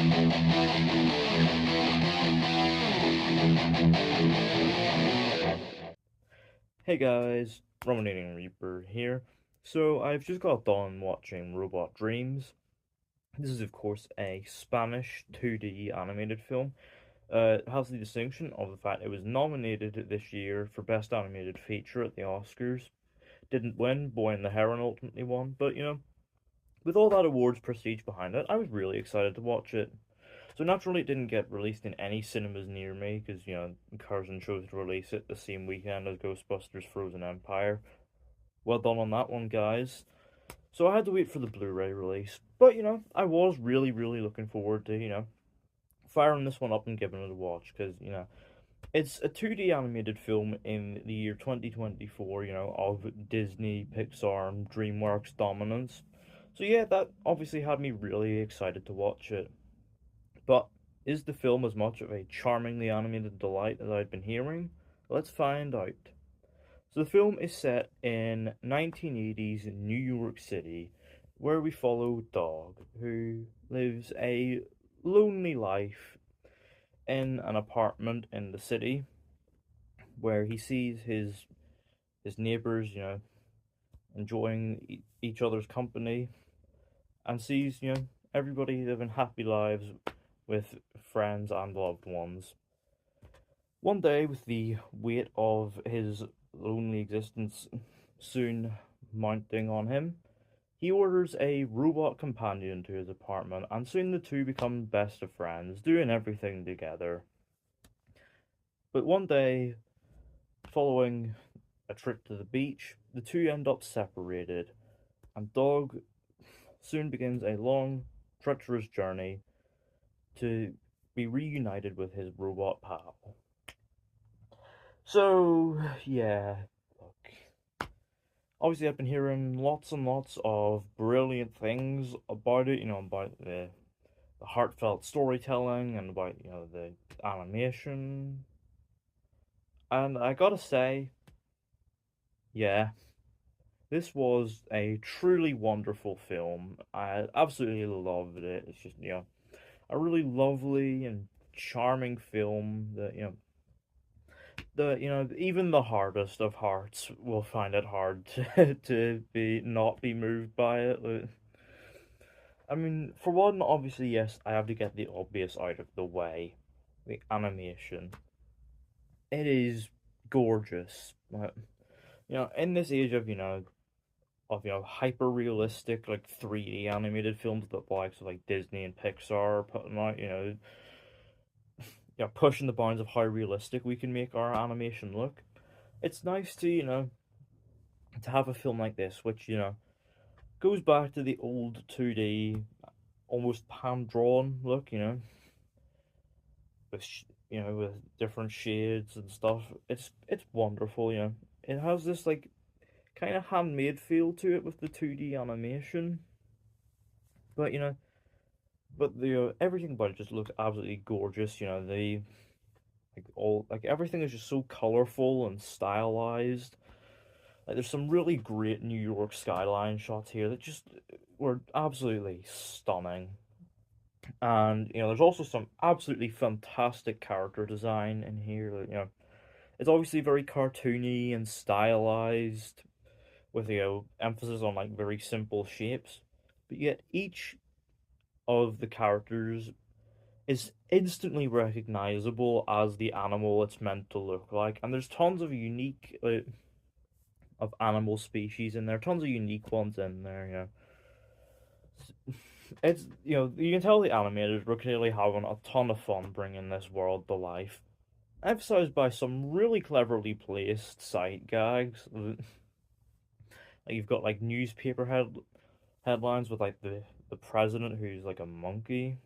Hey guys, Rominating Reaper here. So I've just got done watching Robot Dreams. This is of course a Spanish 2D animated film. It has the distinction of the fact it was nominated this year for Best Animated Feature at the Oscars. Didn't win, Boy and the Heron ultimately won, but with all that awards prestige behind it, I was really excited to watch it. So naturally, it didn't get released in any cinemas near me because Curzon chose to release it the same weekend as Ghostbusters: Frozen Empire. Well done on that one, guys. So I had to wait for the Blu-ray release, but I was really looking forward to firing this one up and giving it a watch because it's a 2D animated film in the year 2024. Of Disney, Pixar, and DreamWorks dominance. So yeah, that obviously had me really excited to watch it. But is the film as much of a charmingly animated delight as I'd been hearing? Let's find out. So the film is set in 1980s New York City, where we follow Dog, who lives a lonely life in an apartment in the city, where he sees his neighbors, enjoying each other's company, and sees everybody living happy lives with friends and loved ones. One day, with the weight of his lonely existence soon mounting on him, he orders a robot companion to his apartment, and soon the two become best of friends, doing everything together. But one day, following a trip to the beach, the two end up separated, and Dog soon begins a long, treacherous journey to be reunited with his robot pal. So, yeah, look. Obviously, I've been hearing lots and lots of brilliant things about it, about the heartfelt storytelling and about, the animation. And I gotta say, yeah, this was a truly wonderful film. I absolutely loved it. It's just, a really lovely and charming film that, even the hardest of hearts will find it hard to be not be moved by it. I mean, for one, obviously, yes, I have to get the obvious out of the way. The animation. It is gorgeous. In this age of, hyper realistic, like 3D animated films that the likes of like Disney and Pixar are putting out, pushing the bounds of how realistic we can make our animation look. It's nice to, to have a film like this, which, goes back to the old 2D, almost hand drawn look, with with different shades and stuff. It's wonderful, It has this like kind of handmade feel to it with the 2D animation, but everything about it just looks absolutely gorgeous. The like everything is just so colorful and stylized. Like there's some really great New York skyline shots here that just were absolutely stunning. And there's also some absolutely fantastic character design in here. It's obviously very cartoony and stylized, with emphasis on like very simple shapes, but yet each of the characters is instantly recognizable as the animal it's meant to look like. And there's tons of unique of animal species in there, tons of unique ones in there. It's you can tell the animators were clearly having a ton of fun bringing this world to life, emphasized by some really cleverly placed sight gags. Like you've got like headlines with like the president who's like a monkey,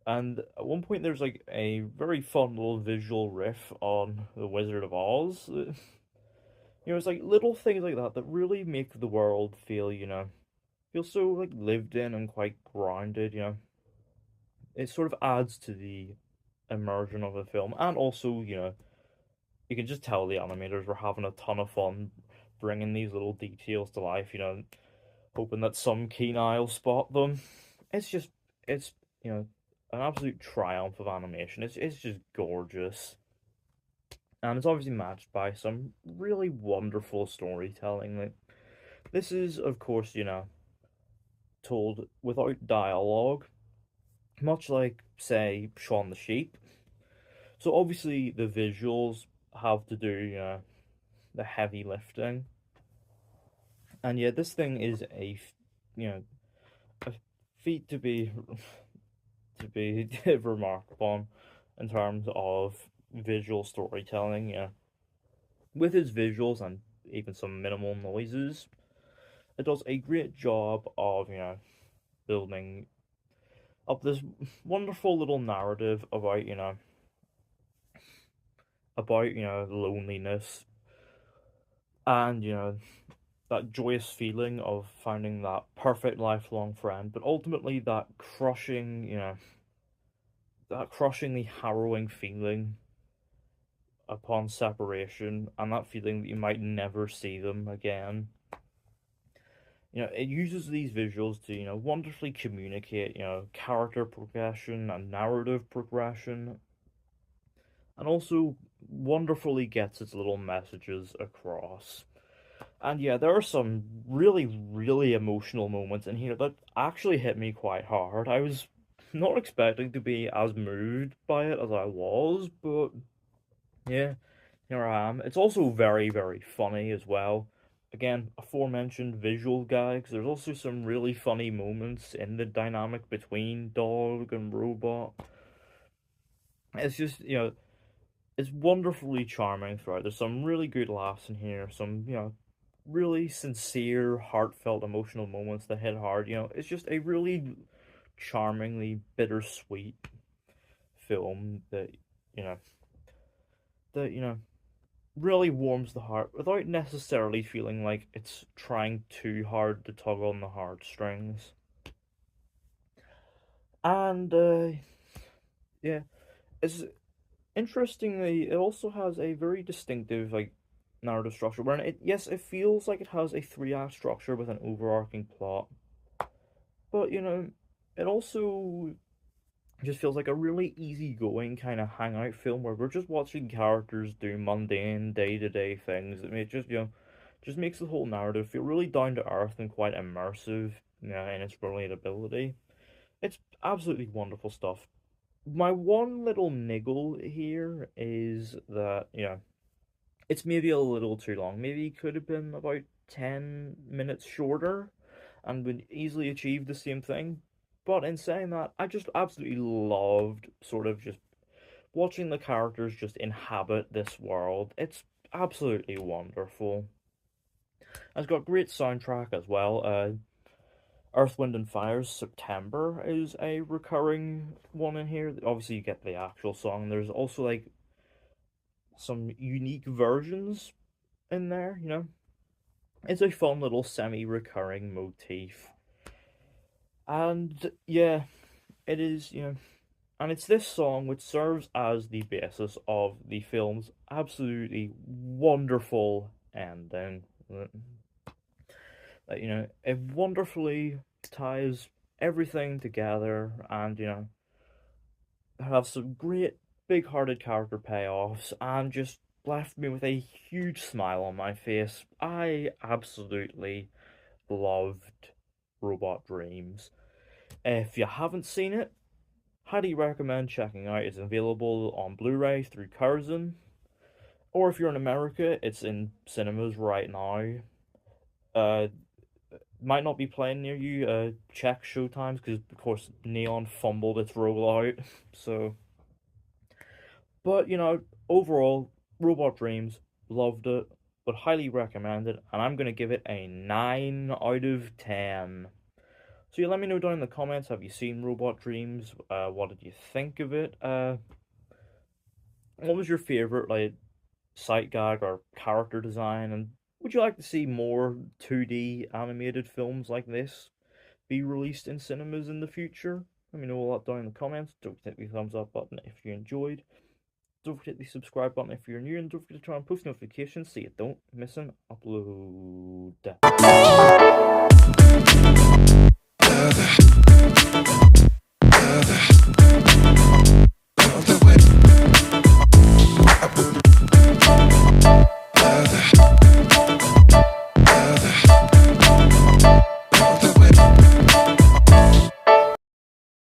and at one point there's like a very fun little visual riff on the Wizard of Oz. It's like little things like that that really make the world feel so like lived in and quite grounded. It sort of adds to the immersion of the film, and also you can just tell the animators were having a ton of fun bringing these little details to life. Hoping that some keen eye will spot them. It's just it's an absolute triumph of animation. It's just gorgeous. And it's obviously matched by some really wonderful storytelling. Like, this is, of course, told without dialogue, much like, say, Shaun the Sheep. So obviously the visuals have to do, the heavy lifting. And yeah, this thing is you know, a feat to be remarked upon in terms of visual storytelling. Yeah, with its visuals and even some minimal noises, it does a great job of building up this wonderful little narrative about loneliness and that joyous feeling of finding that perfect lifelong friend, but ultimately that crushingly harrowing feeling upon separation, and that feeling that you might never see them again. It uses these visuals to, wonderfully communicate, character progression and narrative progression, and also wonderfully gets its little messages across. And yeah, there are some really, really emotional moments in here that actually hit me quite hard. I was not expecting to be as moved by it as I was, but yeah, here I am. It's also very, very funny as well. Again, aforementioned visual gags. There's also some really funny moments in the dynamic between dog and robot. It's just, it's wonderfully charming throughout. There's some really good laughs in here, some, really sincere, heartfelt, emotional moments that hit hard. It's just a really charmingly bittersweet film you know, that really warms the heart without necessarily feeling like it's trying too hard to tug on the heartstrings. And yeah, it's interestingly, it also has a very distinctive narrative structure where yes, it feels like it has a three-act structure with an overarching plot, but it also just feels like a really easygoing kind of hangout film where we're just watching characters do mundane day-to-day things. I mean, it just makes the whole narrative feel really down to earth and quite immersive, in its relatability. It's absolutely wonderful stuff. My one little niggle here is that, it's maybe a little too long. Maybe it could have been about 10 minutes shorter and would easily achieve the same thing. But in saying that, I just absolutely loved sort of just watching the characters just inhabit this world. It's absolutely wonderful. It's got great soundtrack as well. Earth, Wind and Fire's September is a recurring one in here. Obviously, you get the actual song. There's also some unique versions in there. It's a fun little semi-recurring motif. And yeah, it is, and it's this song which serves as the basis of the film's absolutely wonderful ending. That, it wonderfully ties everything together and, have some great big-hearted character payoffs and just left me with a huge smile on my face. I absolutely loved Robot Dreams. If you haven't seen it, highly recommend checking out. It's available on Blu-ray through Curzon, or if you're in America, it's in cinemas right now. Uh, might not be playing near you. Check showtimes because, of course, Neon fumbled its rollout. So, but overall, Robot Dreams, loved it, but highly recommend it, and I'm gonna give it a 9 out of 10. So yeah, let me know down in the comments, have you seen Robot Dreams? What did you think of it? What was your favorite sight gag or character design? And would you like to see more 2D animated films like this be released in cinemas in the future? Let me know all that down in the comments. Don't forget the thumbs up button if you enjoyed. Don't forget the subscribe button if you're new, and don't forget to turn on post notifications so you don't miss an upload.